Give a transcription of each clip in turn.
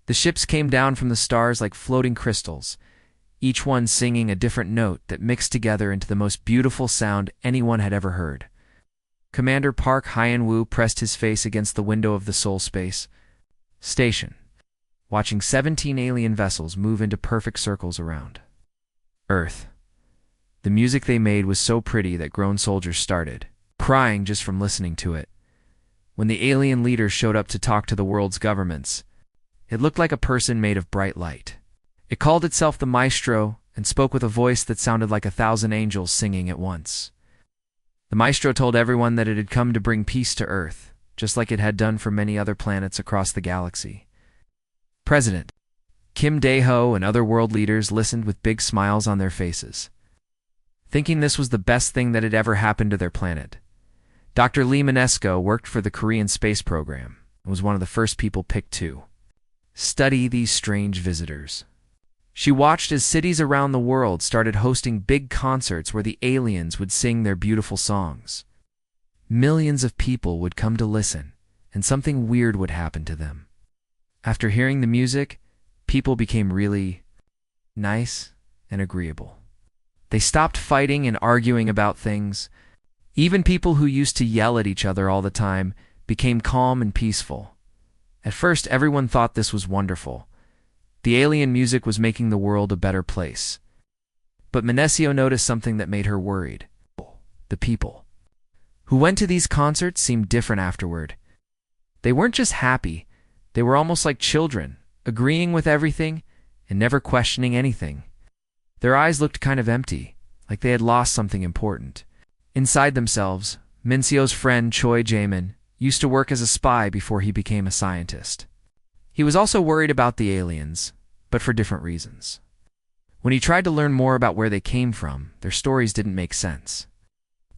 The ships came down from the stars like floating crystals, each one singing a different note that mixed together into the most beautiful sound anyone had ever heard. Commander Park Hyun-woo pressed his face against the window of the Soul Space Station, watching 17 alien vessels move into perfect circles around Earth. The music they made was so pretty that grown soldiers started crying just from listening to it. When the alien leaders showed up to talk to the world's governments, it looked like a person made of bright light. It called itself the Maestro and spoke with a voice that sounded like 1,000 angels singing at once. The Maestro told everyone that it had come to bring peace to Earth, just like it had done for many other planets across the galaxy. President Kim Dae-ho and other world leaders listened with big smiles on their faces, thinking this was the best thing that had ever happened to their planet. Dr. Lee Minesco worked for the Korean space program and was one of the first people picked to study these strange visitors. She watched as cities around the world started hosting big concerts where the aliens would sing their beautiful songs. Millions of people would come to listen, and something weird would happen to them. After hearing the music, people became really nice and agreeable. They stopped fighting and arguing about things. Even people who used to yell at each other all the time became calm and peaceful. At first, everyone thought this was wonderful. The alien music was making the world a better place. But Minesio noticed something that made her worried. The people who went to these concerts seemed different afterward. They weren't just happy, they were almost like children, agreeing with everything and never questioning anything. Their eyes looked kind of empty, like they had lost something important. Inside themselves, Minseo's friend Choi Jaemin used to work as a spy before he became a scientist. He was also worried about the aliens, but for different reasons. When he tried to learn more about where they came from, their stories didn't make sense.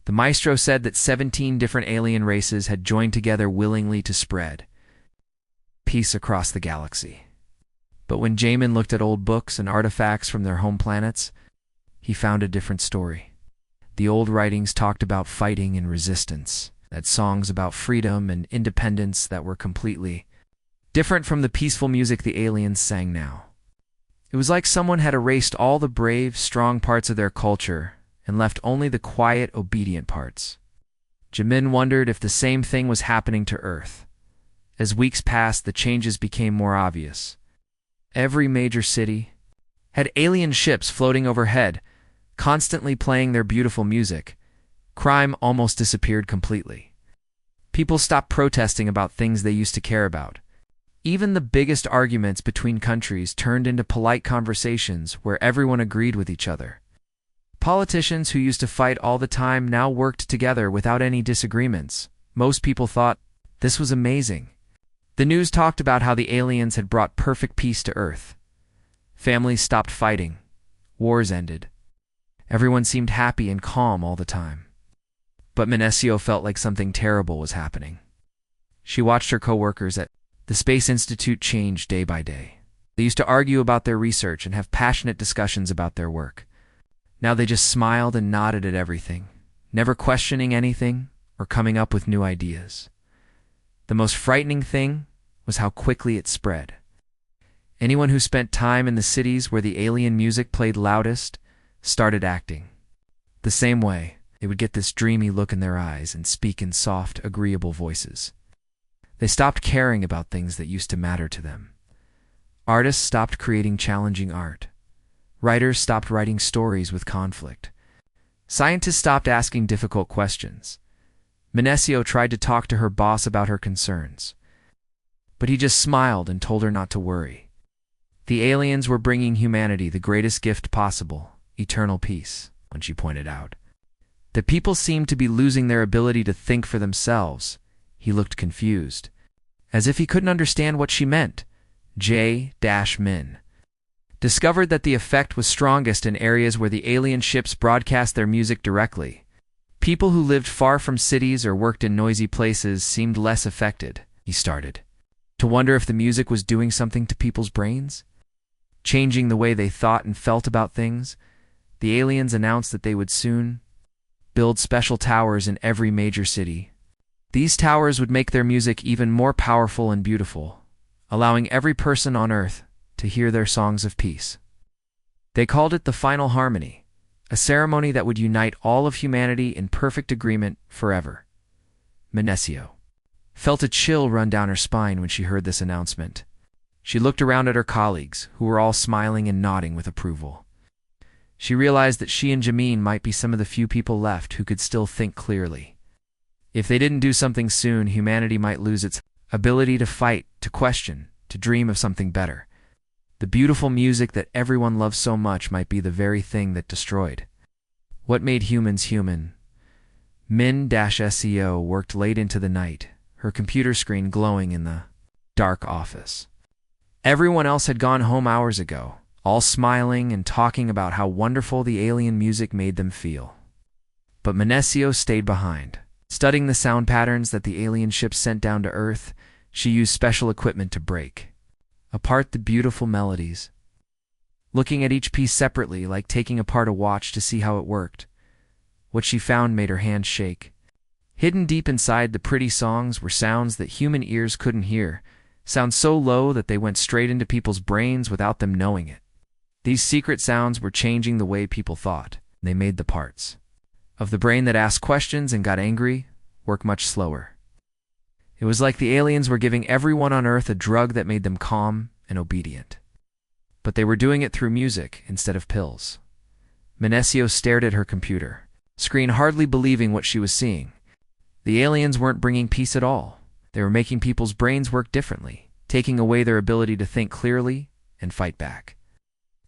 The Maestro said that 17 different alien races had joined together willingly to spread peace across the galaxy. But when Jaemin looked at old books and artifacts from their home planets, he found a different story. The old writings talked about fighting and resistance, had songs about freedom and independence that were completely different from the peaceful music the aliens sang now. It was like someone had erased all the brave, strong parts of their culture and left only the quiet, obedient parts. Jaemin wondered if the same thing was happening to Earth. As weeks passed, the changes became more obvious. Every major city had alien ships floating overhead, constantly playing their beautiful music. Crime almost disappeared completely. People stopped protesting about things they used to care about. Even the biggest arguments between countries turned into polite conversations where everyone agreed with each other. Politicians who used to fight all the time now worked together without any disagreements. Most people thought this was amazing. The news talked about how the aliens had brought perfect peace to Earth. Families stopped fighting. Wars ended. Everyone seemed happy and calm all the time. But Minesio felt like something terrible was happening. She watched her co-workers at the Space Institute change day by day. They used to argue about their research and have passionate discussions about their work. Now they just smiled and nodded at everything, never questioning anything or coming up with new ideas. The most frightening thing was how quickly it spread. Anyone who spent time in the cities where the alien music played loudest started acting the same way. They would get this dreamy look in their eyes and speak in soft, agreeable voices. They stopped caring about things that used to matter to them. Artists stopped creating challenging art. Writers stopped writing stories with conflict. Scientists stopped asking difficult questions. Minesio tried to talk to her boss about her concerns, but he just smiled and told her not to worry. The aliens were bringing humanity the greatest gift possible, eternal peace, when she pointed out. The people seemed to be losing their ability to think for themselves. He looked confused, as if he couldn't understand what she meant. J-Min discovered that the effect was strongest in areas where the alien ships broadcast their music directly. People who lived far from cities or worked in noisy places seemed less affected. He started to wonder if the music was doing something to people's brains, changing the way they thought and felt about things. The aliens announced that they would soon build special towers in every major city. These towers would make their music even more powerful and beautiful, allowing every person on Earth to hear their songs of peace. They called it the Final Harmony, a ceremony that would unite all of humanity in perfect agreement forever. Minesio felt a chill run down her spine when she heard this announcement. She looked around at her colleagues, who were all smiling and nodding with approval. She realized that she and Jameen might be some of the few people left who could still think clearly. If they didn't do something soon, humanity might lose its ability to fight, to question, to dream of something better. The beautiful music that everyone loves so much might be the very thing that destroyed what made humans human. Min-SEO worked late into the night, her computer screen glowing in the dark office. Everyone else had gone home hours ago, all smiling and talking about how wonderful the alien music made them feel. But Minesio stayed behind. Studying the sound patterns that the alien ships sent down to Earth, she used special equipment to break apart the beautiful melodies. Looking at each piece separately, like taking apart a watch to see how it worked, what she found made her hands shake. Hidden deep inside the pretty songs were sounds that human ears couldn't hear, sounds so low that they went straight into people's brains without them knowing it. These secret sounds were changing the way people thought. They made the parts of the brain that asked questions and got angry work much slower. It was like the aliens were giving everyone on Earth a drug that made them calm and obedient. But they were doing it through music instead of pills. Minesio stared at her computer screen, hardly believing what she was seeing. The aliens weren't bringing peace at all. They were making people's brains work differently, taking away their ability to think clearly and fight back.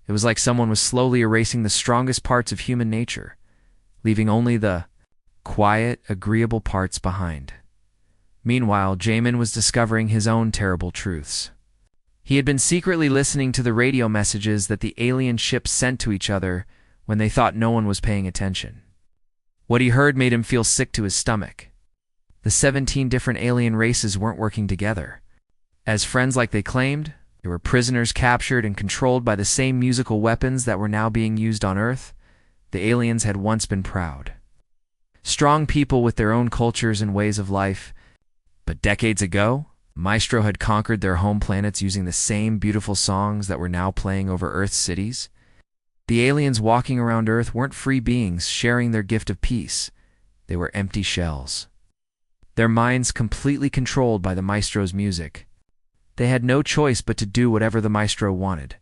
It was like someone was slowly erasing the strongest parts of human nature, leaving only the quiet, agreeable parts behind. Meanwhile, Jamin was discovering his own terrible truths. He had been secretly listening to the radio messages that the alien ships sent to each other when they thought no one was paying attention. What he heard made him feel sick to his stomach. The 17 different alien races weren't working together. As friends like they claimed, they were prisoners captured and controlled by the same musical weapons that were now being used on Earth. The aliens had once been proud, strong people with their own cultures and ways of life. But decades ago, Maestro had conquered their home planets using the same beautiful songs that were now playing over Earth's cities. The aliens walking around Earth weren't free beings sharing their gift of peace. They were empty shells, their minds completely controlled by the Maestro's music. They had no choice but to do whatever the Maestro wanted,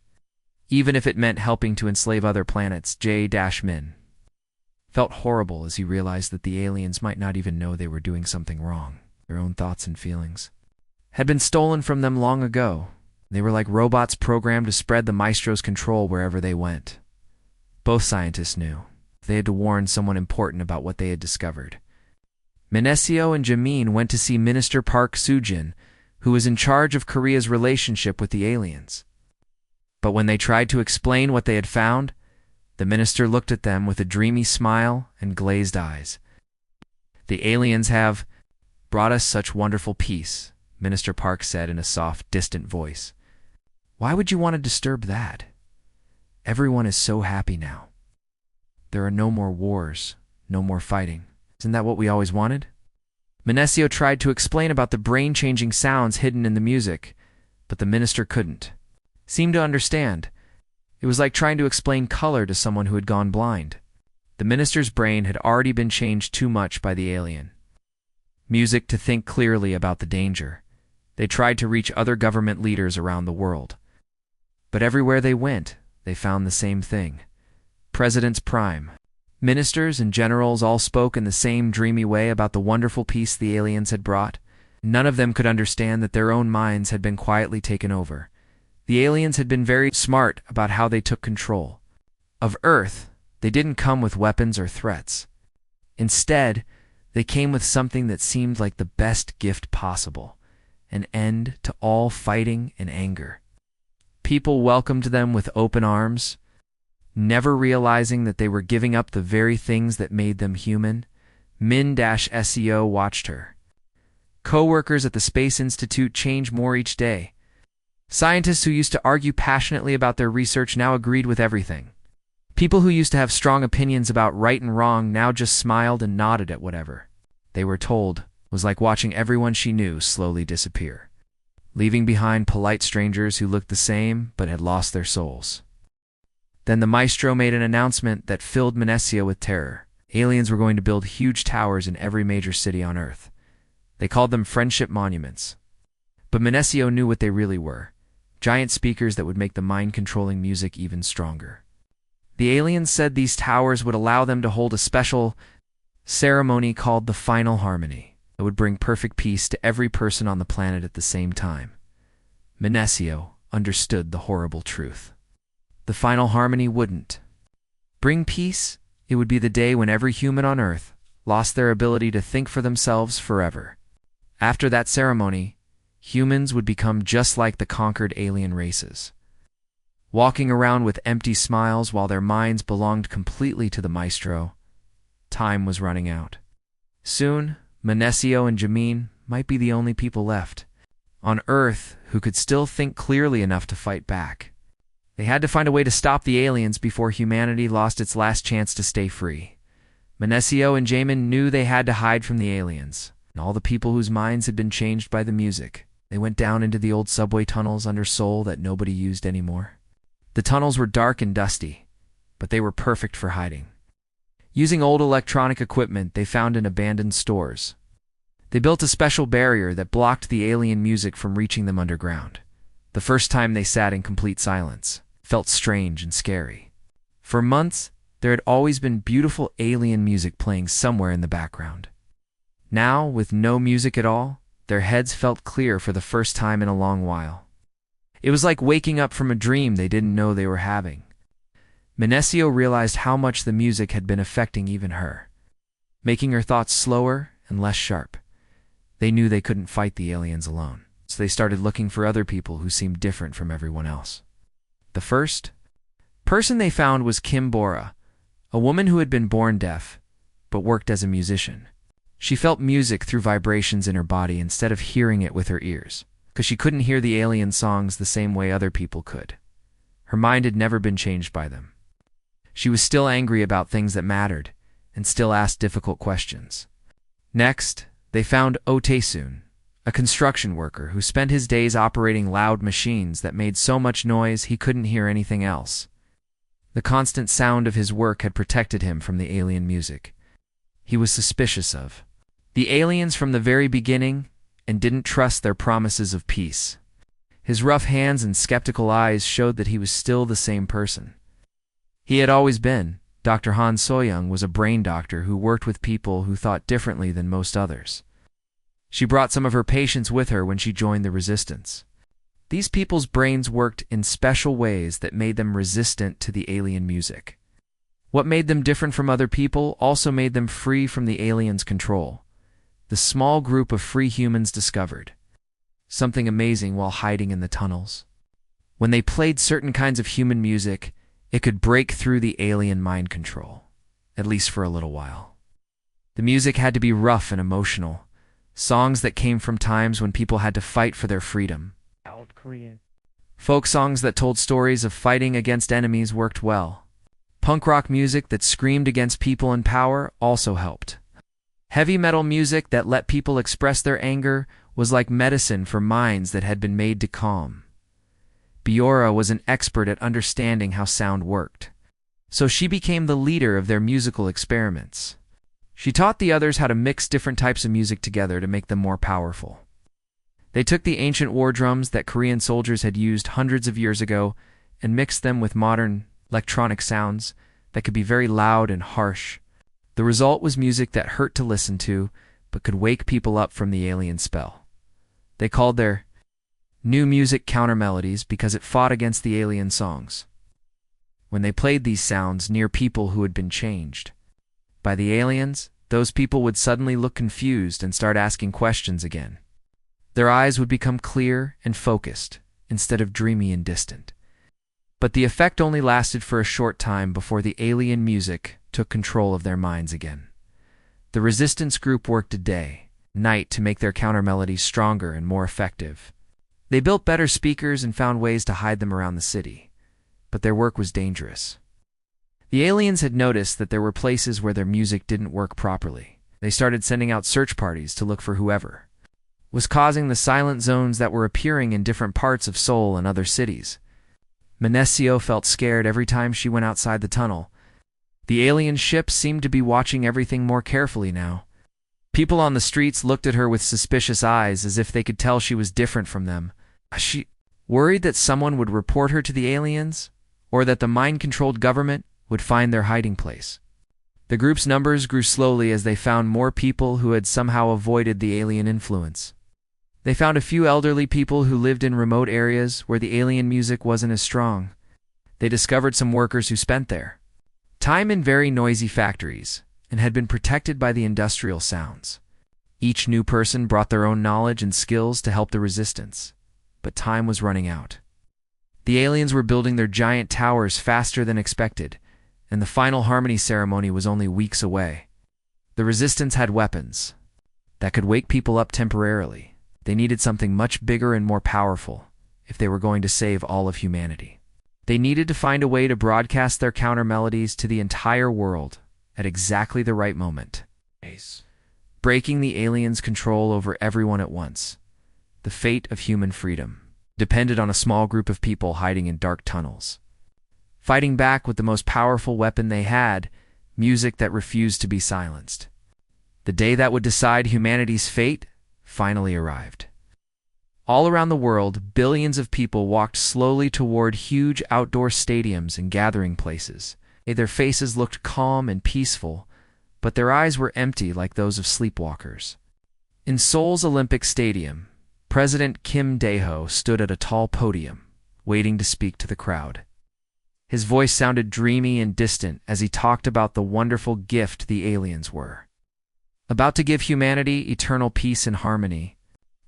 even if it meant helping to enslave other planets. J-Min felt horrible as he realized that the aliens might not even know they were doing something wrong. Their own thoughts and feelings had been stolen from them long ago. They were like robots programmed to spread the Maestro's control wherever they went. Both scientists knew they had to warn someone important about what they had discovered. Minesio and Jamin went to see Minister Park Soo-jin, who was in charge of Korea's relationship with the aliens. But when they tried to explain what they had found, the minister looked at them with a dreamy smile and glazed eyes. "The aliens have brought us such wonderful peace," Minister Park said in a soft, distant voice. "Why would you want to disturb that? Everyone is so happy now. There are no more wars, no more fighting. Isn't that what we always wanted?" Minesio tried to explain about the brain-changing sounds hidden in the music, but the minister couldn't seem to understand. It was like trying to explain color to someone who had gone blind. The minister's brain had already been changed too much by the alien music to think clearly about the danger. They tried to reach other government leaders around the world. But everywhere they went, they found the same thing. Presidents prime, ministers and generals all spoke in the same dreamy way about the wonderful peace the aliens had brought. None of them could understand that their own minds had been quietly taken over. The aliens had been very smart about how they took control of Earth. They didn't come with weapons or threats. Instead, they came with something that seemed like the best gift possible: an end to all fighting and anger. People welcomed them with open arms, never realizing that they were giving up the very things that made them human. Min-SEO watched her co-workers at the Space Institute change more each day. Scientists who used to argue passionately about their research now agreed with everything. People who used to have strong opinions about right and wrong now just smiled and nodded at whatever they were told. Was like watching everyone she knew slowly disappear. leaving behind polite strangers who looked the same but had lost their souls. Then the maestro made an announcement that filled Venecia with terror. Aliens were going to build huge towers in every major city on Earth. They called them friendship monuments. But Venecio knew what they really were: giant speakers that would make the mind-controlling music even stronger. The aliens said these towers would allow them to hold a special ceremony called the Final Harmony that would bring perfect peace to every person on the planet at the same time. Venecio understood the horrible truth. The Final Harmony wouldn't bring peace. It would be the day when every human on Earth lost their ability to think for themselves forever. After that ceremony, humans would become just like the conquered alien races, walking around with empty smiles while their minds belonged completely to the maestro. Time was running out. Soon, Venecio and Jameen might be the only people left on Earth who could still think clearly enough to fight back. They had to find a way to stop the aliens before humanity lost its last chance to stay free. Venecio and Jameen knew they had to hide from the aliens and all the people whose minds had been changed by the music. They went down into the old subway tunnels under Seoul that nobody used anymore. The tunnels were dark and dusty, but they were perfect for hiding. Using old electronic equipment they found in abandoned stores, they built a special barrier that blocked the alien music from reaching them underground. The first time they sat in complete silence felt strange and scary. For months, there had always been beautiful alien music playing somewhere in the background. Now, with no music at all, their heads felt clear for the first time in a long while. It was like waking up from a dream they didn't know they were having. Venecio realized how much the music had been affecting even her, making her thoughts slower and less sharp. They knew they couldn't fight the aliens alone, so they started looking for other people who seemed different from everyone else. The first person they found was Kim Bora, a woman who had been born deaf, but worked as a musician. She felt music through vibrations in her body instead of hearing it with her ears, because she couldn't hear the alien songs the same way other people could. Her mind had never been changed by them. She was still angry about things that mattered, and still asked difficult questions. Next, they found Otesun, a construction worker who spent his days operating loud machines that made so much noise he couldn't hear anything else. The constant sound of his work had protected him from the alien music he was suspicious of the aliens from the very beginning and didn't trust their promises of peace. His rough hands and skeptical eyes showed that he was still the same person he had always been. Dr. Han Soyoung was a brain doctor who worked with people who thought differently than most others. She brought some of her patients with her when she joined the resistance. These people's brains worked in special ways that made them resistant to the alien music. What made them different from other people also made them free from the aliens' control. The small group of free humans discovered something amazing while hiding in the tunnels. When they played certain kinds of human music, it could break through the alien mind control, at least for a little while. The music had to be rough and emotional, songs that came from times when people had to fight for their freedom. Folk songs that told stories of fighting against enemies worked well. Punk rock music that screamed against people in power also helped. Heavy metal music that let people express their anger was like medicine for minds that had been made to calm. Biora was an expert at understanding how sound worked, so she became the leader of their musical experiments. She taught the others how to mix different types of music together to make them more powerful. They took the ancient war drums that Korean soldiers had used hundreds of years ago and mixed them with modern electronic sounds that could be very loud and harsh. The result was music that hurt to listen to, but could wake people up from the alien spell. They called their new music counter-melodies because it fought against the alien songs. When they played these sounds near people who had been changed by the aliens, those people would suddenly look confused and start asking questions again. Their eyes would become clear and focused instead of dreamy and distant. But the effect only lasted for a short time before the alien music took control of their minds again. The resistance group worked day, night to make their counter-melodies stronger and more effective. They built better speakers and found ways to hide them around the city, but their work was dangerous. The aliens had noticed that there were places where their music didn't work properly. They started sending out search parties to look for whoever was causing the silent zones that were appearing in different parts of Seoul and other cities. Menesio felt scared every time she went outside the tunnel. The alien ship seemed to be watching everything more carefully now. People on the streets looked at her with suspicious eyes as if they could tell she was different from them. She worried that someone would report her to the aliens, or that the mind-controlled government would find their hiding place. The group's numbers grew slowly as they found more people who had somehow avoided the alien influence. They found a few elderly people who lived in remote areas where the alien music wasn't as strong. They discovered some workers who spent their time in very noisy factories and had been protected by the industrial sounds. Each new person brought their own knowledge and skills to help the resistance, but time was running out. The aliens were building their giant towers faster than expected, and the final harmony ceremony was only weeks away. The resistance had weapons that could wake people up temporarily. They needed something much bigger and more powerful if they were going to save all of humanity. They needed to find a way to broadcast their counter melodies to the entire world at exactly the right moment, breaking the aliens' control over everyone at once. The fate of human freedom depended on a small group of people hiding in dark tunnels, fighting back with the most powerful weapon they had, music that refused to be silenced. The day that would decide humanity's fate finally arrived. All around the world, billions of people walked slowly toward huge outdoor stadiums and gathering places. Their faces looked calm and peaceful, but their eyes were empty like those of sleepwalkers. In Seoul's Olympic Stadium, President Kim Dae-ho stood at a tall podium, waiting to speak to the crowd. His voice sounded dreamy and distant as he talked about the wonderful gift the aliens were, about to give humanity eternal peace and harmony.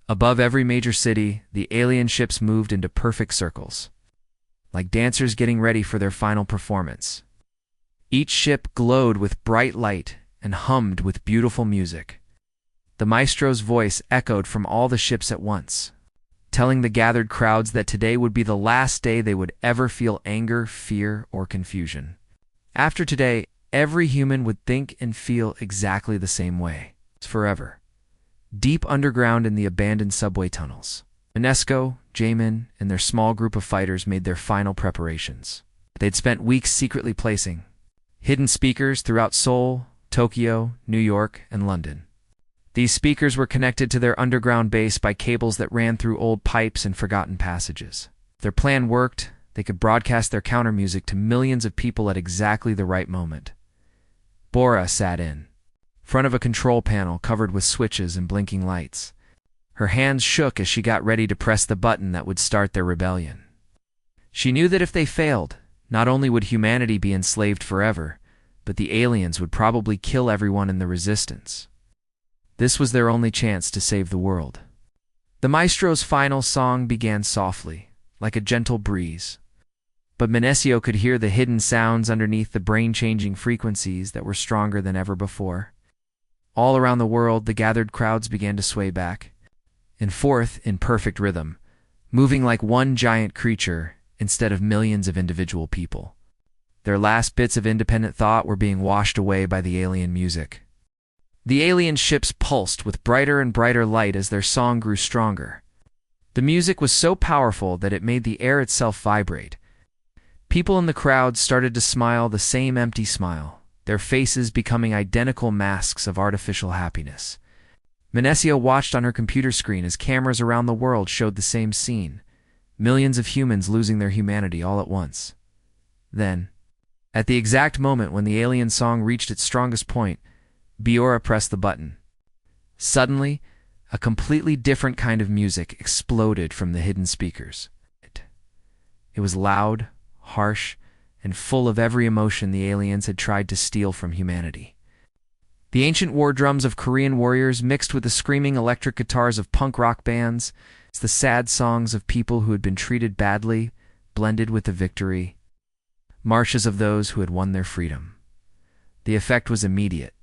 Above every major city, the alien ships moved into perfect circles, like dancers getting ready for their final performance. Each ship glowed with bright light and hummed with beautiful music. The maestro's voice echoed from all the ships at once, telling the gathered crowds that today would be the last day they would ever feel anger, fear, or confusion. After today, every human would think and feel exactly the same way, forever. Deep underground in the abandoned subway tunnels, Menesco, Jamin, and their small group of fighters made their final preparations. They'd spent weeks secretly placing hidden speakers throughout Seoul, Tokyo, New York, and London. These speakers were connected to their underground base by cables that ran through old pipes and forgotten passages. If their plan worked, they could broadcast their counter music to millions of people at exactly the right moment. Bora sat in front of a control panel covered with switches and blinking lights. Her hands shook as she got ready to press the button that would start their rebellion. She knew that if they failed, not only would humanity be enslaved forever, but the aliens would probably kill everyone in the resistance. This was their only chance to save the world. The maestro's final song began softly, like a gentle breeze, but Menesio could hear the hidden sounds underneath the brain-changing frequencies that were stronger than ever before. All around the world, the gathered crowds began to sway back and forth in perfect rhythm, moving like one giant creature instead of millions of individual people. Their last bits of independent thought were being washed away by the alien music. The alien ships pulsed with brighter and brighter light as their song grew stronger. The music was so powerful that it made the air itself vibrate. People in the crowd started to smile the same empty smile, their faces becoming identical masks of artificial happiness. Menesio watched on her computer screen as cameras around the world showed the same scene, millions of humans losing their humanity all at once. Then, at the exact moment when the alien song reached its strongest point, Biora pressed the button. Suddenly, a completely different kind of music exploded from the hidden speakers. It was loud, harsh, and full of every emotion the aliens had tried to steal from humanity. The ancient war drums of Korean warriors mixed with the screaming electric guitars of punk rock bands, the sad songs of people who had been treated badly, blended with the victory, marches of those who had won their freedom. The effect was immediate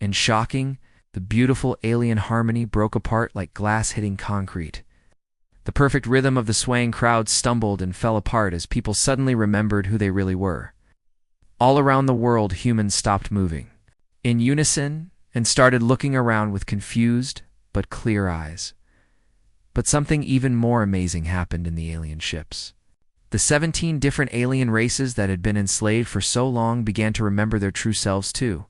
and shocking. The beautiful alien harmony broke apart like glass hitting concrete. The perfect rhythm of the swaying crowd stumbled and fell apart as people suddenly remembered who they really were. All around the world, humans stopped moving in unison and started looking around with confused but clear eyes. But something even more amazing happened in the alien ships. The 17 different alien races that had been enslaved for so long began to remember their true selves too.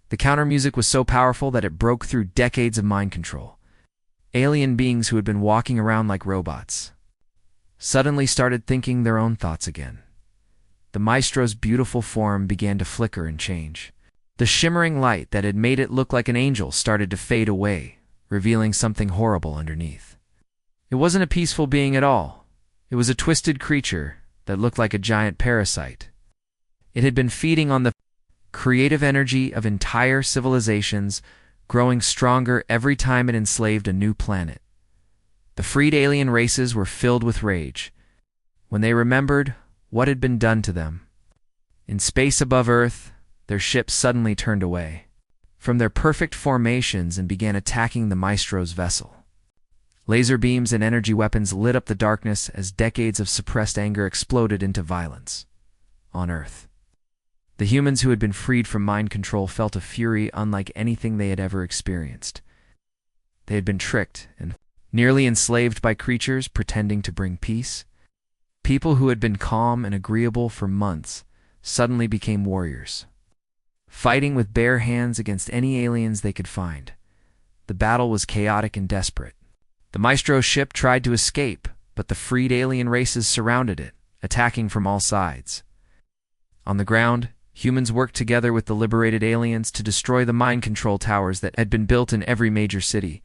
The counter music was so powerful that it broke through decades of mind control. Alien beings who had been walking around like robots suddenly started thinking their own thoughts again. The maestro's beautiful form began to flicker and change. The shimmering light that had made it look like an angel started to fade away, revealing something horrible underneath. It wasn't a peaceful being at all. It was a twisted creature that looked like a giant parasite. It had been feeding on the creative energy of entire civilizations, growing stronger every time it enslaved a new planet. The freed alien races were filled with rage when they remembered what had been done to them. In space above Earth, their ships suddenly turned away from their perfect formations and began attacking the maestro's vessel. Laser beams and energy weapons lit up the darkness as decades of suppressed anger exploded into violence. On Earth, the humans who had been freed from mind control felt a fury unlike anything they had ever experienced. They had been tricked and nearly enslaved by creatures pretending to bring peace. People who had been calm and agreeable for months suddenly became warriors, fighting with bare hands against any aliens they could find. The battle was chaotic and desperate. The maestro's ship tried to escape, but the freed alien races surrounded it, attacking from all sides. On the ground, humans worked together with the liberated aliens to destroy the mind control towers that had been built in every major city.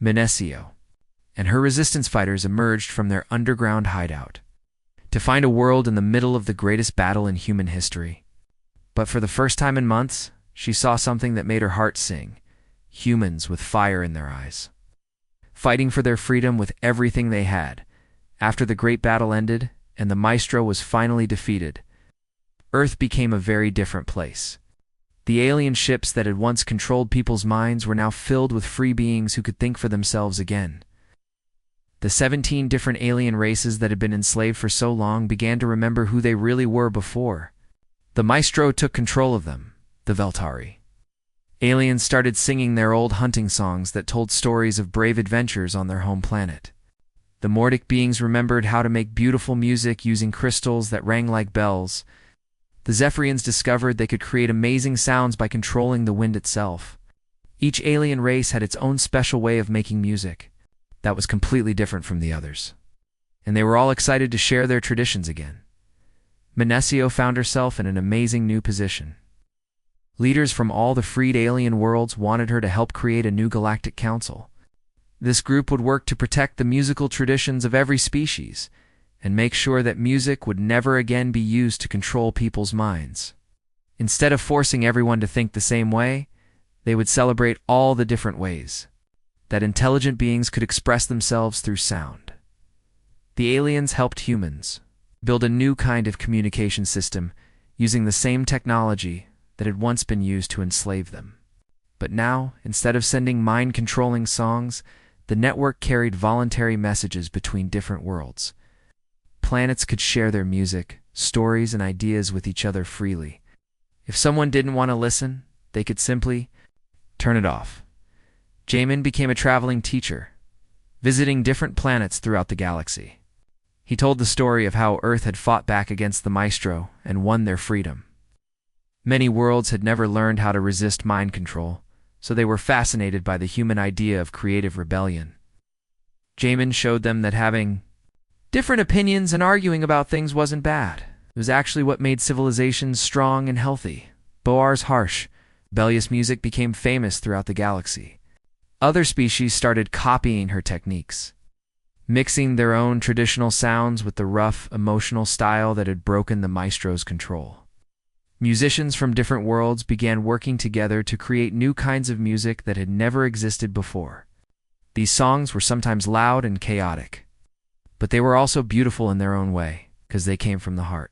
Minesio and her resistance fighters emerged from their underground hideout to find a world in the middle of the greatest battle in human history. But for the first time in months, she saw something that made her heart sing: humans with fire in their eyes, fighting for their freedom with everything they had. After the great battle ended and the maestro was finally defeated, Earth became a very different place. The alien ships that had once controlled people's minds were now filled with free beings who could think for themselves again. The 17 different alien races that had been enslaved for so long began to remember who they really were before. The maestro took control of them, the Veltari. Aliens started singing their old hunting songs that told stories of brave adventures on their home planet. The Mordic beings remembered how to make beautiful music using crystals that rang like bells. The Zephyrians discovered they could create amazing sounds by controlling the wind itself. Each alien race had its own special way of making music that was completely different from the others, and they were all excited to share their traditions again. Minesio found herself in an amazing new position. Leaders from all the freed alien worlds wanted her to help create a new galactic council. This group would work to protect the musical traditions of every species and make sure that music would never again be used to control people's minds. Instead of forcing everyone to think the same way, they would celebrate all the different ways that intelligent beings could express themselves through sound. The aliens helped humans build a new kind of communication system using the same technology that had once been used to enslave them. But now, instead of sending mind-controlling songs, the network carried voluntary messages between different worlds. Planets could share their music, stories, and ideas with each other freely. If someone didn't want to listen, they could simply turn it off. Jamin became a traveling teacher, visiting different planets throughout the galaxy. He told the story of how Earth had fought back against the maestro and won their freedom. Many worlds had never learned how to resist mind control, so they were fascinated by the human idea of creative rebellion. Jamin showed them that having different opinions and arguing about things wasn't bad. It was actually what made civilizations strong and healthy. Boar's harsh, rebellious music became famous throughout the galaxy. Other species started copying her techniques, mixing their own traditional sounds with the rough, emotional style that had broken the maestro's control. Musicians from different worlds began working together to create new kinds of music that had never existed before. These songs were sometimes loud and chaotic, but they were also beautiful in their own way, because they came from the heart.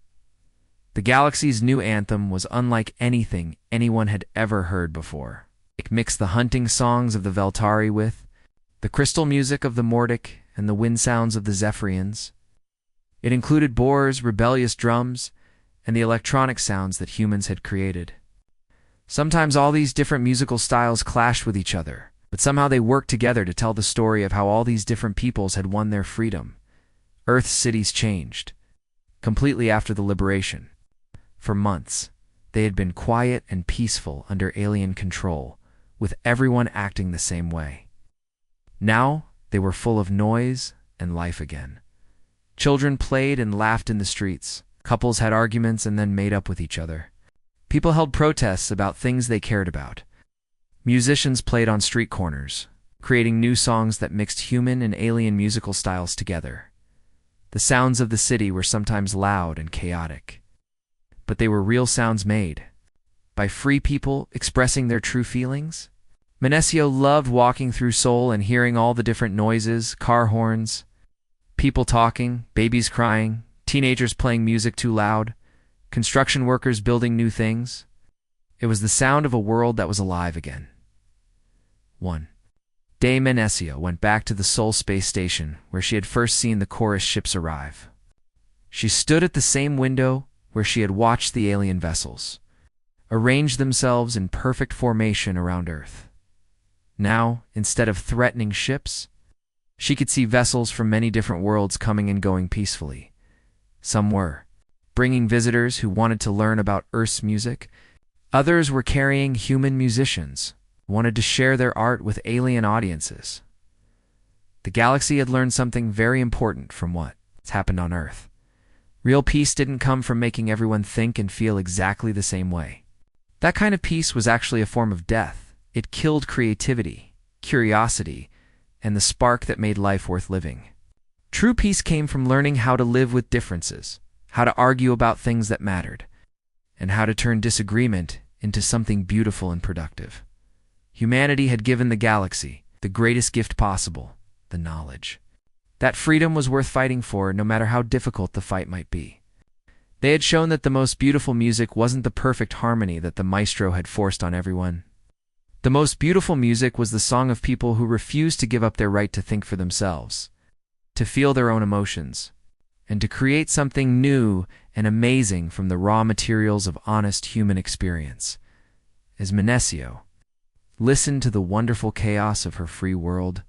The galaxy's new anthem was unlike anything anyone had ever heard before. It mixed the hunting songs of the Veltari with the crystal music of the Mordic and the wind sounds of the Zephyrians. It included Boar's rebellious drums and the electronic sounds that humans had created. Sometimes all these different musical styles clashed with each other, But somehow they worked together to tell the story of how all these different peoples had won their freedom. Earth's cities changed, completely after the liberation. For months, they had been quiet and peaceful under alien control, with everyone acting the same way. Now, they were full of noise and life again. Children played and laughed in the streets. Couples had arguments and then made up with each other. People held protests about things they cared about. Musicians played on street corners, creating new songs that mixed human and alien musical styles together. The sounds of the city were sometimes loud and chaotic, but they were real sounds made by free people expressing their true feelings. Menesio loved walking through Seoul and hearing all the different noises, car horns, people talking, babies crying, teenagers playing music too loud, construction workers building new things. It was the sound of a world that was alive again. 1 day, Menesio went back to the Seoul space station where she had first seen the chorus ships arrive. She stood at the same window where she had watched the alien vessels arrange themselves in perfect formation around Earth. Now, instead of threatening ships, she could see vessels from many different worlds coming and going peacefully. Some were bringing visitors who wanted to learn about Earth's music. Others were carrying human musicians who wanted to share their art with alien audiences. The galaxy had learned something very important from what's happened on Earth. Real peace didn't come from making everyone think and feel exactly the same way. That kind of peace was actually a form of death. It killed creativity, curiosity, and the spark that made life worth living. True peace came from learning how to live with differences, how to argue about things that mattered, and how to turn disagreement into something beautiful and productive. Humanity had given the galaxy the greatest gift possible, the knowledge. That freedom was worth fighting for, no matter how difficult the fight might be. They had shown that the most beautiful music wasn't the perfect harmony that the maestro had forced on everyone. The most beautiful music was the song of people who refused to give up their right to think for themselves, to feel their own emotions, and to create something new and amazing from the raw materials of honest human experience. As Menesio listened to the wonderful chaos of her free world,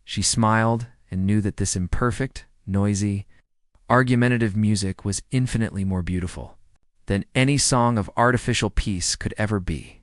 she smiled and knew that this imperfect, noisy, argumentative music was infinitely more beautiful than any song of artificial peace could ever be.